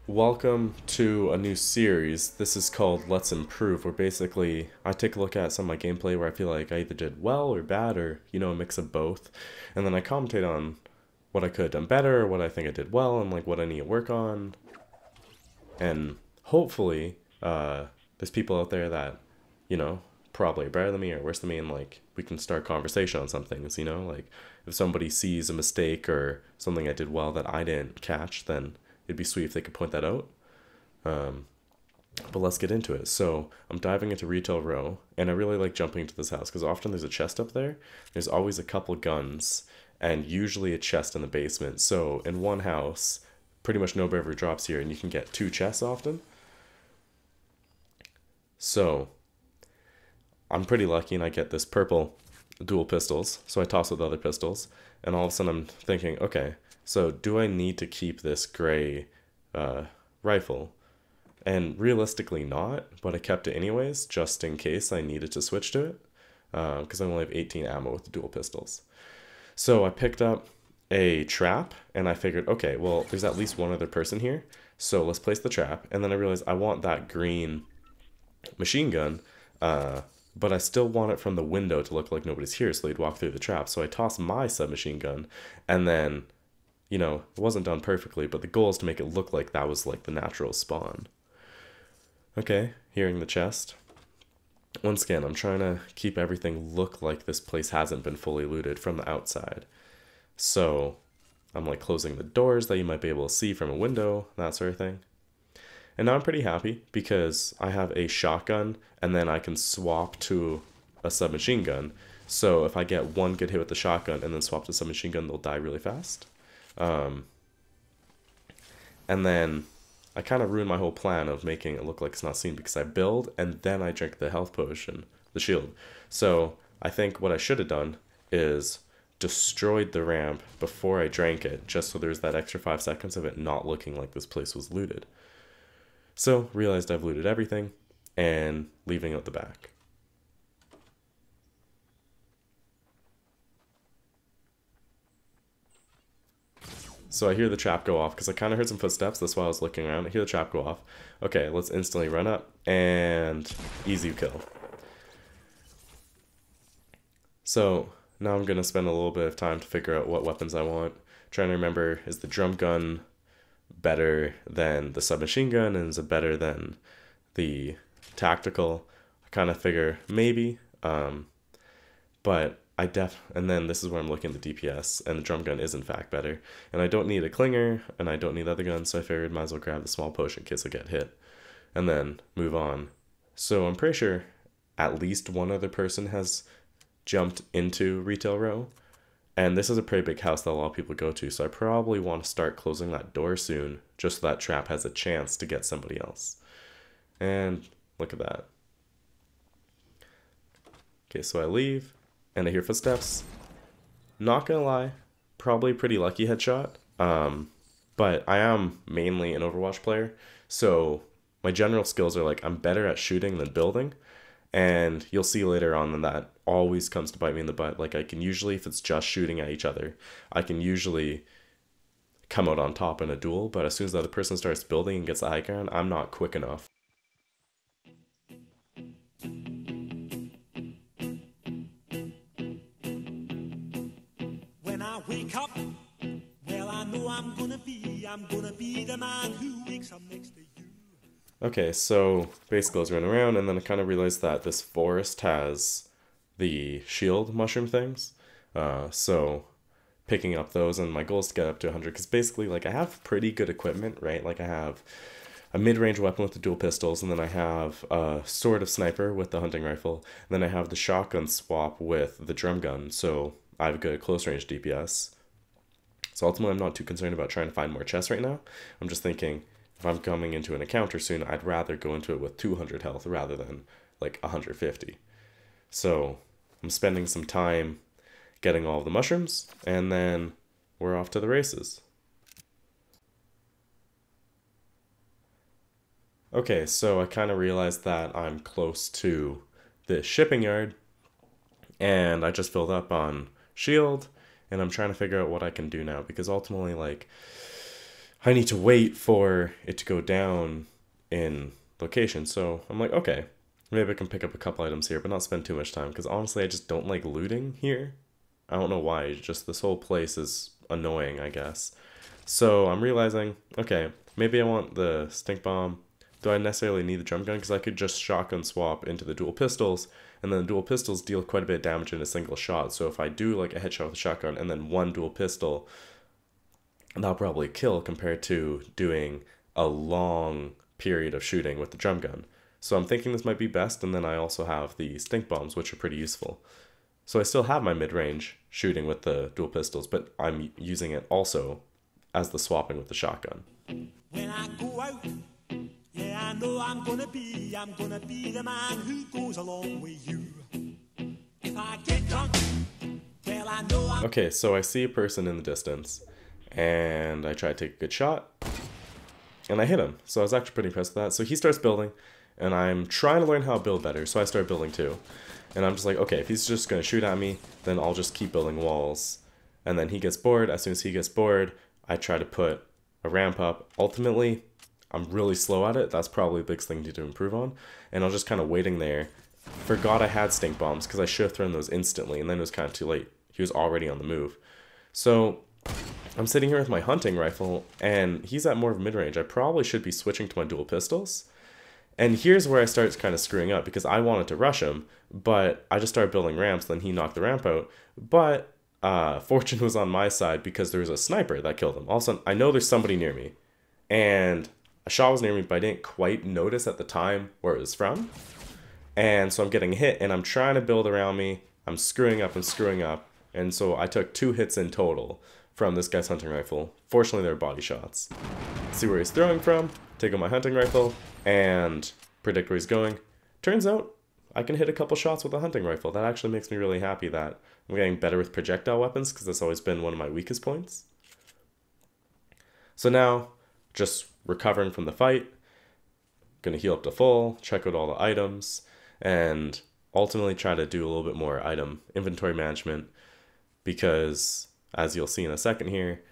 Welcome to a new series. This is called Let's Improve, where basically I take a look at some of my gameplay where I feel like I either did well or bad or, a mix of both. And then I commentate on what I could have done better, or what I think I did well, and like what I need to work on. And hopefully, there's people out there that, you know, probably are better than me or worse than me, and like we can start conversation on some things, like if somebody sees a mistake or something I did well that I didn't catch, then it'd be sweet if they could point that out. Um, but let's get into it. So I'm diving into Retail Row, and I really like jumping into this house because often there's a chest up there. There's always a couple guns, and usually a chest in the basement. So in one house, pretty much nobody ever drops here, and you can get two chests often. So I'm pretty lucky, and I get this purple dual pistols. So I toss with the other pistols, and all of a sudden I'm thinking, okay, so do I need to keep this gray rifle? And realistically not, but I kept it anyways, just in case I needed to switch to it, because I only have 18 ammo with the dual pistols. So I picked up a trap, and I figured, okay, well, there's at least one other person here, so let's place the trap. And then I realized I want that green machine gun, but I still want it from the window to look like nobody's here, so they'd walk through the trap. So I tossed my submachine gun, and then, it wasn't done perfectly, but the goal is to make it look like that was like the natural spawn. Okay, hearing the chest. Once again, I'm trying to keep everything look like this place hasn't been fully looted from the outside. So I'm like closing the doors that you might be able to see from a window, that sort of thing. And now I'm pretty happy because I have a shotgun, and then I can swap to a submachine gun. So if I get one good hit with the shotgun and then swap to submachine gun, they'll die really fast. And then I kind of ruined my whole plan of making it look like it's not seen because I build and then I drink the health potion, the shield. So I think what I should have done is destroyed the ramp before I drank it, just so there's that extra 5 seconds of it not looking like this place was looted. So realized I've looted everything and leaving out the back. So I hear the trap go off because I kind of heard some footsteps. That's why I was looking around. I hear the trap go off. Okay, let's instantly run up and easy kill. So now I'm going to spend a little bit of time to figure out what weapons I want. Trying to remember, is the drum gun better than the submachine gun, and is it better than the tactical? I kind of figure maybe, but and then this is where I'm looking at the DPS, and the drum gun is in fact better. And I don't need a clinger, and I don't need the other gun, so I figured might as well grab the small potion in case I get hit, and then move on. So I'm pretty sure at least one other person has jumped into Retail Row, and this is a pretty big house that a lot of people go to, so I probably want to start closing that door soon, just so that trap has a chance to get somebody else. And look at that. Okay, so I leave, and I hear footsteps. Not gonna lie, probably a pretty lucky headshot, but I am mainly an Overwatch player, so my general skills are like I'm better at shooting than building, and you'll see later on that always comes to bite me in the butt. Like I can usually, if it's just shooting at each other, I can usually come out on top in a duel, but as soon as the other person starts building and gets the high ground, I'm not quick enough. When I wake up, well, I know I'm gonna be the man who wakes up next to you. Okay, so basically I was running around, and then I kind of realized that this forest has the shield mushroom things. So picking up those, and my goal is to get up to 100, because basically, like, I have pretty good equipment, right? Like, I have a mid-range weapon with the dual pistols, and then I have a sort of sniper with the hunting rifle, and then I have the shotgun swap with the drum gun, so I have a good close-range DPS. So ultimately, I'm not too concerned about trying to find more chests right now. I'm just thinking, if I'm coming into an encounter soon, I'd rather go into it with 200 health rather than, like, 150. So I'm spending some time getting all of the mushrooms, and then we're off to the races. Okay, so I kind of realized that I'm close to this shipping yard, and I just filled up on shield, and I'm trying to figure out what I can do now, because ultimately, like, I need to wait for it to go down in location. So I'm like, okay, maybe I can pick up a couple items here, but not spend too much time. Because honestly, I just don't like looting here. I don't know why. Just this whole place is annoying, I guess. So I'm realizing, okay, maybe I want the stink bomb. Do I necessarily need the drum gun? Because I could just shotgun swap into the dual pistols, and then the dual pistols deal quite a bit of damage in a single shot. So if I do like a headshot with a shotgun and then one dual pistol, that'll probably kill compared to doing a long period of shooting with the drum gun. So I'm thinking this might be best, and then I also have the stink bombs, which are pretty useful. So I still have my mid-range shooting with the dual pistols, but I'm using it also as the swapping with the shotgun. When I go out, yeah, I know I'm gonna be the man who goes along with you. If I get drunk, well, I know I'm... Okay, so I see a person in the distance, and I try to take a good shot, and I hit him. So I was actually pretty impressed with that. So he starts building, and I'm trying to learn how to build better, so I start building too. And I'm just like, okay, if he's just going to shoot at me, then I'll just keep building walls. And then he gets bored. As soon as he gets bored, I try to put a ramp up. Ultimately, I'm really slow at it. That's probably the biggest thing to improve on. And I was just kind of waiting there. Forgot I had stink bombs because I should have thrown those instantly, and then it was kind of too late. He was already on the move. So I'm sitting here with my hunting rifle, and he's at more of mid-range. I probably should be switching to my dual pistols. And here's where I start kind of screwing up, because I wanted to rush him, but I just started building ramps, then he knocked the ramp out. But fortune was on my side because there was a sniper that killed him. All of a sudden, I know there's somebody near me, and a shot was near me, but I didn't quite notice at the time where it was from. And so I'm getting hit, and I'm trying to build around me. I'm screwing up and screwing up, and so I took 2 hits in total from this guy's hunting rifle. Fortunately, they were body shots. See where he's throwing from, take out my hunting rifle, and predict where he's going. Turns out, I can hit a couple shots with a hunting rifle. That actually makes me really happy that I'm getting better with projectile weapons, because that's always been one of my weakest points. So now, just recovering from the fight, gonna heal up to full, check out all the items, and ultimately try to do a little bit more item inventory management, because as you'll see in a second here,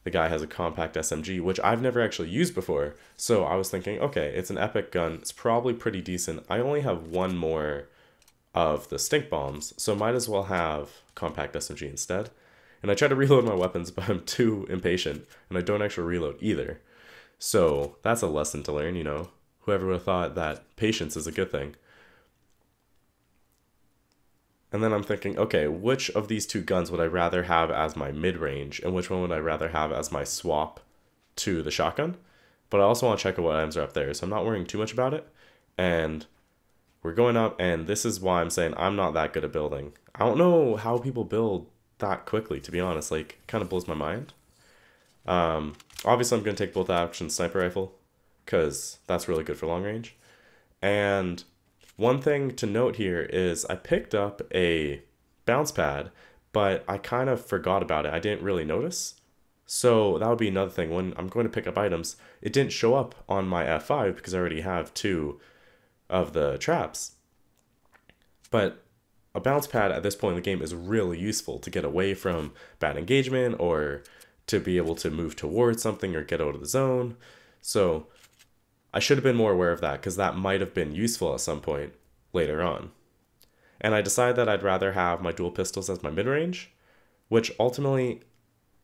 the guy has a compact SMG, which I've never actually used before. So I was thinking, okay, it's an epic gun. It's probably pretty decent. I only have 1 more of the stink bombs, so might as well have compact SMG instead. And I try to reload my weapons, but I'm too impatient, and I don't actually reload either. So that's a lesson to learn, you know. Whoever would have thought that patience is a good thing. And then I'm thinking, okay, which of these 2 guns would I rather have as my mid-range, and which one would I rather have as my swap to the shotgun? But I also want to check out what items are up there, so I'm not worrying too much about it. And we're going up, and this is why I'm saying I'm not that good at building. I don't know how people build that quickly, to be honest. Like, it kind of blows my mind. Obviously, I'm going to take both action sniper rifle, because that's really good for long range. And one thing to note here is I picked up a bounce pad, but I kind of forgot about it. I didn't really notice. So that would be another thing. When I'm going to pick up items, it didn't show up on my F5 because I already have 2 of the traps. But a bounce pad at this point in the game is really useful to get away from bad engagement, or to be able to move towards something or get out of the zone. So I should have been more aware of that, because that might have been useful at some point later on. And I decided that I'd rather have my dual pistols as my mid-range, which ultimately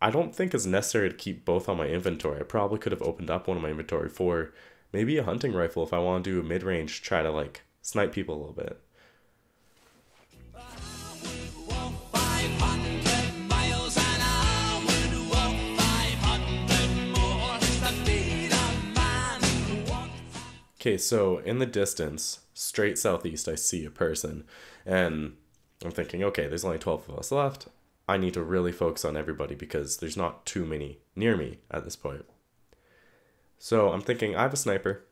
I don't think is necessary to keep both on my inventory. I probably could have opened up one of my inventory for maybe a hunting rifle if I want to do a mid-range, try to like snipe people a little bit. Okay, so in the distance, straight southeast, I see a person, and I'm thinking, okay, there's only 12 of us left. I need to really focus on everybody because there's not too many near me at this point. So I'm thinking, I have a sniper,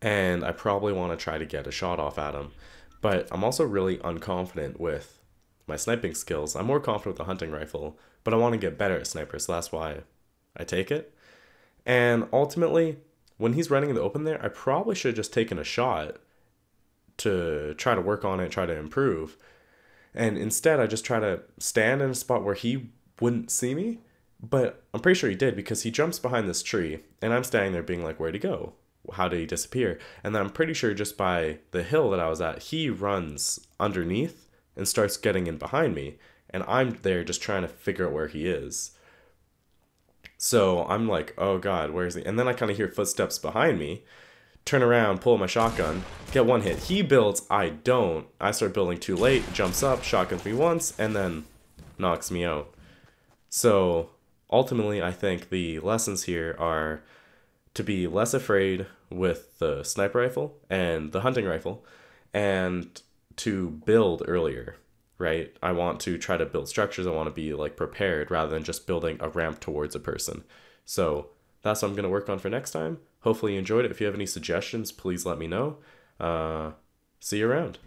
and I probably want to try to get a shot off at him, but I'm also really unconfident with my sniping skills. I'm more confident with the hunting rifle, but I want to get better at snipers, so that's why I take it. And ultimately, when he's running in the open there, I probably should have just taken a shot to try to work on it, try to improve. And instead, I just try to stand in a spot where he wouldn't see me But I'm pretty sure he did because he jumps behind this tree, and I'm standing there being like, where'd he go? How did he disappear? And then I'm pretty sure just by the hill that I was at, he runs underneath and starts getting in behind me. And I'm there just trying to figure out where he is. So I'm like, oh God, where is he? And then I kind of hear footsteps behind me, turn around, pull my shotgun, get one hit. He builds, I don't. I start building too late, jumps up, shotguns me once, and then knocks me out. So ultimately, I think the lessons here are to be less afraid with the sniper rifle and the hunting rifle, and to build earlier, right? I want to try to build structures. I want to be like prepared rather than just building a ramp towards a person. So that's what I'm going to work on for next time. Hopefully you enjoyed it. If you have any suggestions, please let me know. See you around.